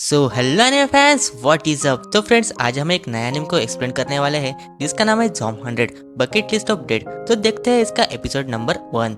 So hello anime fans, what is up. तो friends, आज हम एक नया एनिमे को एक्सप्लेन करने वाले हैं जिसका नाम है ज़ॉम्ब 100 बकेट लिस्ट ऑफ डेड। तो देखते हैं इसका एपिसोड नंबर 1।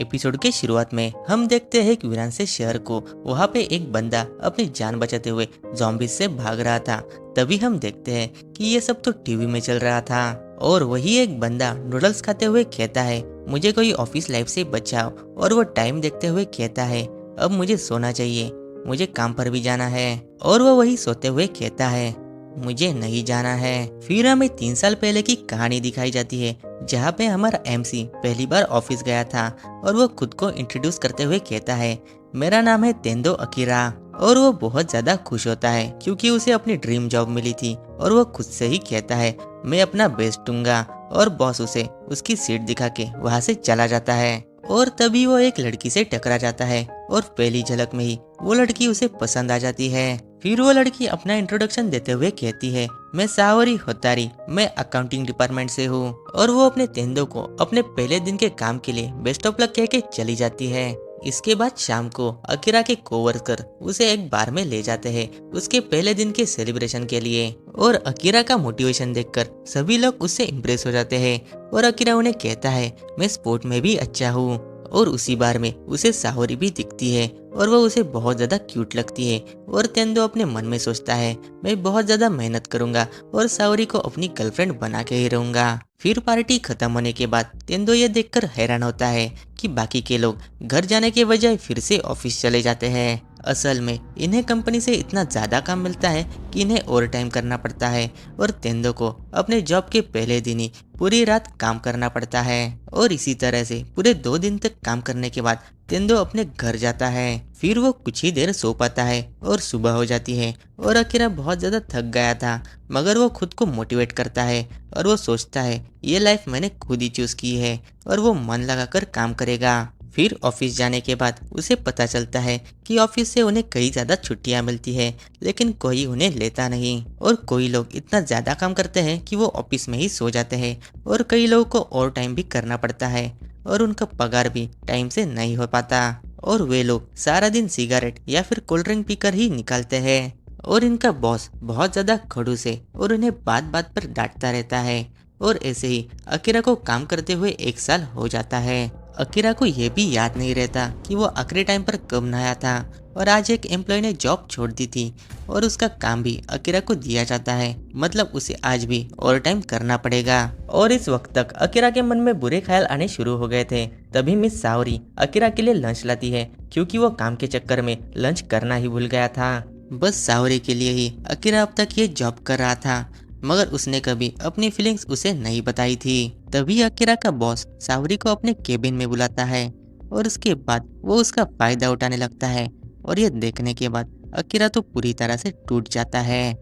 एपिसोड के शुरुआत में हम देखते हैं कि वीरान से शहर को वहाँ पे एक बंदा अपनी जान बचाते हुए ज़ॉम्बीज से भाग रहा था। तभी हम देखते हैं कि ये सब तो टीवी में चल रहा था और वही एक बंदा नूडल्स खाते हुए कहता है, मुझे कोई ऑफिस लाइफ से बचाओ। और वो टाइम देखते हुए कहता है, अब मुझे सोना चाहिए, मुझे काम पर भी जाना है। और वो वही सोते हुए कहता है, मुझे नहीं जाना है। फिर हमें 3 साल पहले की कहानी दिखाई जाती है जहाँ पे हमारा एमसी पहली बार ऑफिस गया था और वो खुद को इंट्रोड्यूस करते हुए कहता है, मेरा नाम है तेंदो अकीरा। और वो बहुत ज्यादा खुश होता है क्योंकि उसे अपनी ड्रीम जॉब मिली थी और वो खुद से ही कहता है, मैं अपना बेस्ट दूंगा। और बॉस उसे उसकी सीट दिखा के वहाँ से चला जाता है। और तभी वो एक लड़की से टकरा जाता है और पहली झलक में ही वो लड़की उसे पसंद आ जाती है। फिर वो लड़की अपना इंट्रोडक्शन देते हुए कहती है, मैं सावरी होतारी, मैं अकाउंटिंग डिपार्टमेंट से हूँ। और वो अपने तेंदो को अपने पहले दिन के काम के लिए बेस्ट ऑफ लक कह के चली जाती है। इसके बाद शाम को अकीरा के कोवर्कर उसे एक बार में ले जाते हैं उसके पहले दिन के सेलिब्रेशन के लिए। और अकीरा का मोटिवेशन देखकर सभी लोग उससे इम्प्रेस हो जाते हैं और अकीरा उन्हें कहता है, मैं स्पोर्ट में भी अच्छा हूँ। और उसी बार में उसे साहोरी भी दिखती है और वो उसे बहुत ज्यादा क्यूट लगती है। और तेंदो अपने मन में सोचता है, मैं बहुत ज्यादा मेहनत करूंगा और साहोरी को अपनी गर्लफ्रेंड बना के ही रहूंगा। फिर पार्टी खत्म होने के बाद तेंदो ये देखकर हैरान होता है कि बाकी के लोग घर जाने के बजाय फिर से ऑफिस चले जाते हैं। असल में इन्हें कंपनी से इतना ज़्यादा काम मिलता है कि इन्हें ओवर टाइम करना पड़ता है और तेंदो को अपने जॉब के पहले दिन ही पूरी रात काम करना पड़ता है। और इसी तरह से पूरे 2 दिन तक काम करने के बाद तेंदो अपने घर जाता है। फिर वो कुछ ही देर सो पाता है और सुबह हो जाती है और अकीरा बहुत ज़्यादा थक गया था, मगर वो खुद को मोटिवेट करता है और वो सोचता है, ये लाइफ मैंने खुद ही चूज़ की है और वो मन लगाकर काम करेगा। फिर ऑफिस जाने के बाद उसे पता चलता है कि ऑफिस से उन्हें कई ज़्यादा छुट्टियां मिलती है, लेकिन कोई उन्हें लेता नहीं। और कोई लोग इतना ज़्यादा काम करते हैं कि वो ऑफिस में ही सो जाते हैं और कई लोगों को ओवर टाइम भी करना पड़ता है और उनका पगार भी टाइम से नहीं हो पाता। और वे लोग सारा दिन सिगरेट या फिर कोल्ड ड्रिंक पीकर ही निकालते हैं। और इनका बॉस बहुत ज़्यादा खड़ूस है और उन्हें बात बात पर डांटता रहता है। और ऐसे ही अकीरा को काम करते हुए 1 साल हो जाता है। अकीरा को यह भी याद नहीं रहता कि वो आखिरी टाइम पर कब नहाया था। और आज एक एम्प्लॉय ने जॉब छोड़ दी थी और उसका काम भी अकीरा को दिया जाता है, मतलब उसे आज भी ओवर टाइम करना पड़ेगा। और इस वक्त तक अकीरा के मन में बुरे ख्याल आने शुरू हो गए थे। तभी मिस सावरी अकीरा के लिए लंच लाती है क्योंकि वो काम के चक्कर में लंच करना ही भूल गया था। बस सावरी के लिए ही अकीरा अब तक ये जॉब कर रहा था, मगर उसने कभी अपनी फीलिंग्स उसे नहीं बताई थी। तभी अकीरा का बॉस सावरी को अपने केबिन में बुलाता है और उसके बाद वो उसका फायदा उठाने लगता है। और ये देखने के बाद अकीरा तो पूरी तरह से टूट जाता है।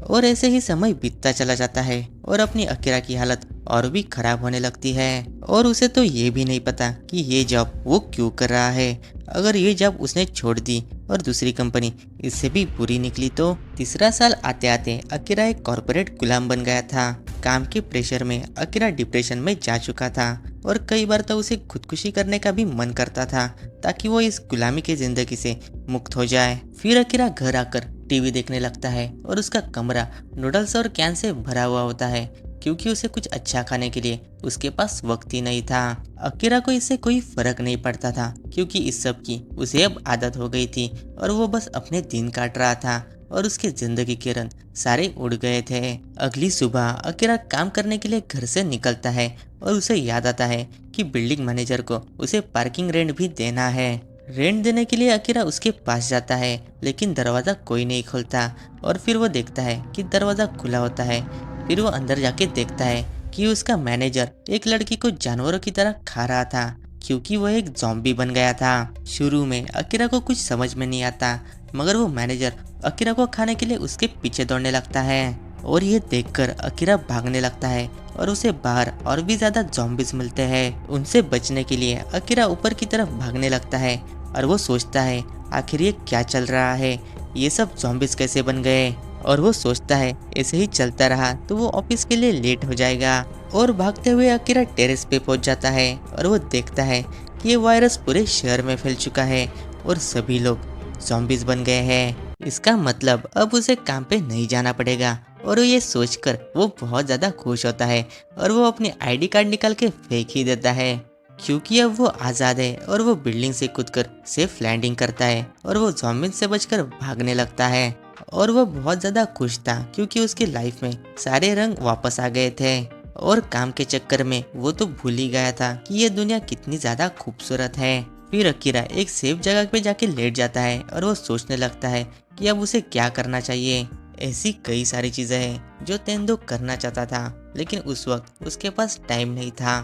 और ऐसे ही समय बीतता चला जाता है और अपनी अकीरा की हालत और भी खराब होने लगती है। और उसे तो ये भी नहीं पता कि ये जॉब वो क्यों कर रहा है। अगर ये जॉब उसने छोड़ दी और दूसरी कंपनी इससे भी बुरी निकली तो। तीसरा साल आते आते अकीरा एक कॉर्पोरेट गुलाम बन गया था। काम के प्रेशर में अकीरा डिप्रेशन में जा चुका था और कई बार तो उसे खुदकुशी करने का भी मन करता था ताकि वो इस गुलामी की जिंदगी से मुक्त हो जाए। फिर अकीरा घर आकर टीवी देखने लगता है और उसका कमरा नूडल्स और कैन से भरा हुआ होता है क्योंकि उसे कुछ अच्छा खाने के लिए उसके पास वक्त ही नहीं था। अकीरा को इससे कोई फर्क नहीं पड़ता था क्योंकि इस सब की उसे अब आदत हो गई थी और वो बस अपने दिन काट रहा था और उसके जिंदगी के रंग सारे उड़ गए थे। अगली सुबह अकीरा काम करने के लिए घर से निकलता है और उसे याद आता है कि बिल्डिंग मैनेजर को उसे पार्किंग रेंट भी देना है। रेंट देने के लिए अकीरा उसके पास जाता है, लेकिन दरवाज़ा कोई नहीं खोलता। और फिर वो देखता है कि दरवाज़ा खुला होता है। फिर वो अंदर जाके देखता है कि उसका मैनेजर एक लड़की को जानवरों की तरह खा रहा था क्योंकि वो एक ज़ॉम्बी बन गया था। शुरू में अकीरा को कुछ समझ में नहीं आता, मगर वो मैनेजर अकीरा को खाने के लिए उसके पीछे दौड़ने लगता है। और ये देखकर अकीरा भागने लगता है और उसे बाहर और भी ज्यादा ज़ॉम्बीज मिलते हैं। उनसे बचने के लिए अकीरा ऊपर की तरफ भागने लगता है और वो सोचता है, आखिर ये क्या चल रहा है, ये सब ज़ॉम्बीज कैसे बन गए। और वो सोचता है ऐसे ही चलता रहा तो वो ऑफिस के लिए लेट हो जाएगा। और भागते हुए अकीरा टेरेस पे पहुंच जाता है और वो देखता है कि ये वायरस पूरे शहर में फैल चुका है और सभी लोग ज़ॉम्बीज बन गए हैं। इसका मतलब अब उसे काम पे नहीं जाना पड़ेगा और वो ये सोचकर वो बहुत ज़्यादा खुश होता है और वो अपनी आईडी कार्ड निकाल के फेंक ही देता है, क्योंकि अब वो आज़ाद है और वो बिल्डिंग से कूदकर सेफ लैंडिंग करता है और वो ज़ॉम्बीज़ से बचकर भागने लगता है। और वो बहुत ज़्यादा खुश था क्योंकि उसकी लाइफ में सारे रंग वापस आ गए थे और काम के चक्कर में वो तो भूल ही गया था कि ये दुनिया कितनी ज़्यादा खूबसूरत है। फिर अकीरा एक सेफ जगह पे जाके लेट जाता है और वो सोचने लगता है कि अब उसे क्या करना चाहिए। ऐसी कई सारी चीज़ें हैं जो तेंदो करना चाहता था, लेकिन उस वक्त उसके पास टाइम नहीं था।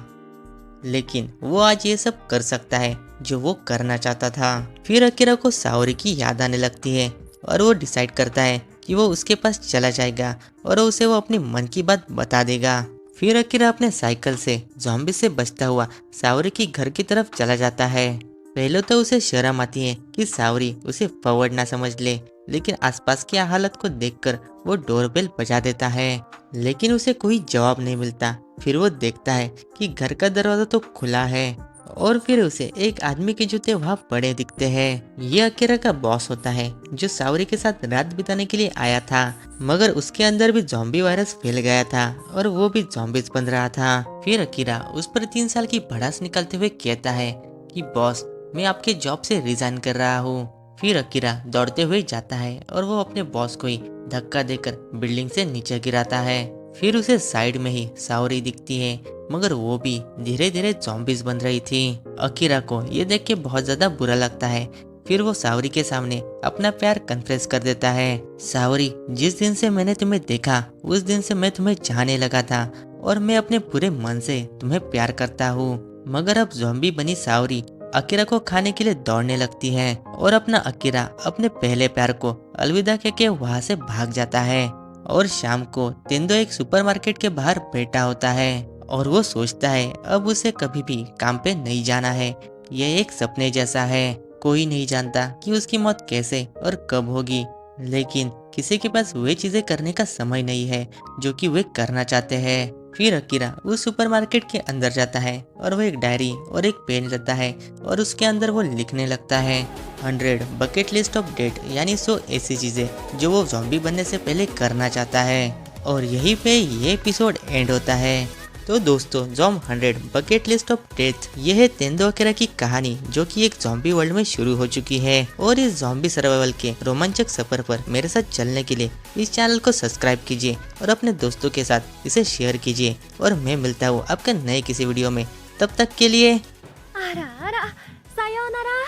लेकिन वो आज ये सब कर सकता है जो वो करना चाहता था। फिर अकीरा को साओरी की याद आने लगती है और वो डिसाइड करता है कि वो उसके पास चला जाएगा और उसे वो अपनी मन की बात बता देगा। फिर अकीरा अपने साइकिल से ज़ॉम्बी से बचता हुआ साओरी की घर की तरफ चला जाता है। पहले तो उसे शर्म आती है कि साओरी उसे फॉरवर्ड ना समझ ले, लेकिन आसपास की हालत को देखकर वो डोरबेल बजा देता है, लेकिन उसे कोई जवाब नहीं मिलता। फिर वो देखता है कि घर का दरवाजा तो खुला है और फिर उसे एक आदमी के जूते वहाँ पड़े दिखते हैं। ये अकीरा का बॉस होता है जो साओरी के साथ रात बिताने के लिए आया था, मगर उसके अंदर भी ज़ॉम्बी वायरस फैल गया था और वो भी ज़ॉम्बीज बन रहा था। फिर अकीरा उस पर 3 साल की भड़ास निकालते हुए कहता है कि बॉस, मैं आपके जॉब से रिजाइन कर रहा हूँ। फिर अकीरा दौड़ते हुए जाता है और वो अपने बॉस को ही धक्का देकर बिल्डिंग से नीचे गिराता है। फिर उसे साइड में ही साओरी दिखती है, मगर वो भी धीरे धीरे ज़ॉम्बीज बन रही थी। अकीरा को ये देख के बहुत ज्यादा बुरा लगता है। फिर वो साओरी के सामने अपना प्यार कन्फेस कर देता है। साओरी, जिस दिन से मैंने तुम्हें देखा उस दिन से मैं तुम्हें चाहने लगा था और मैं अपने पूरे मन से तुम्हें प्यार करता हूँ। मगर अब ज़ॉम्बी बनी साओरी अकीरा को खाने के लिए दौड़ने लगती है और अपना अकीरा अपने पहले प्यार को अलविदा कह के वहाँ से भाग जाता है। और शाम को तेंदो एक सुपरमार्केट के बाहर बैठा होता है और वो सोचता है अब उसे कभी भी काम पे नहीं जाना है। यह एक सपने जैसा है, कोई नहीं जानता कि उसकी मौत कैसे और कब होगी, लेकिन किसी के पास वे चीजें करने का समय नहीं है जो कि वे करना चाहते हैं। फिर अकीरा उस सुपरमार्केट के अंदर जाता है और वो एक डायरी और एक पेन लेता है और उसके अंदर वो लिखने लगता है 100 बकेट लिस्ट ऑफ डेट, यानी 100 ऐसी चीजें जो वो ज़ॉम्बी बनने से पहले करना चाहता है। और यहीं पे ये एपिसोड एंड होता है। तो दोस्तों, ज़ॉम 100 बकेट लिस्ट ऑफ डेथ, यह है तेंदो अकीरा की कहानी जो कि एक ज़ॉम्बी वर्ल्ड में शुरू हो चुकी है। और इस ज़ॉम्बी सर्वाइवल के रोमांचक सफर पर मेरे साथ चलने के लिए इस चैनल को सब्सक्राइब कीजिए और अपने दोस्तों के साथ इसे शेयर कीजिए। और मैं मिलता हूँ आपका नए किसी वीडियो में, तब तक के लिए आ रा, सायोनारा।